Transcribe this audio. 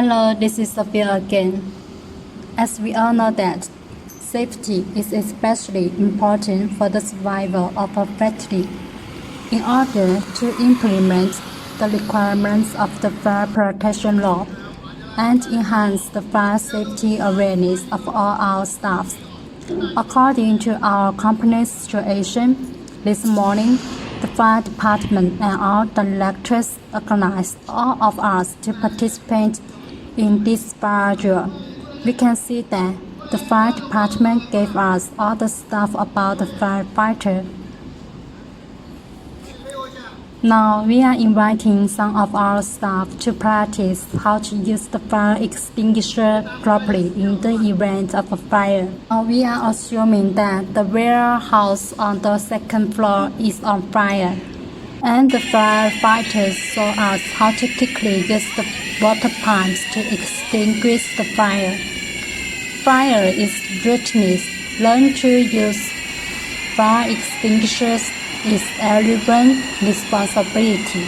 Hello, this is Sophia again. As we all know that safety is especially important for the survival of a factory. In order to implement the requirements of the fire protection law and enhance the fire safety awareness of all our staff, according to our company's situation, this morning, the fire department and all the directors organized all of us to participate in this fire drill. We can see that the fire department gave us all the stuff about the firefighter. Now we are inviting some of our staff to practice how to use the fire extinguisher properly in the event of a fire. Now we are assuming that the warehouse on the second floor is on fire, and the firefighters show us how to quickly use the water pumps to extinguish the fire. Fire is ruthless. Learn to use fire extinguishers is everyone's responsibility.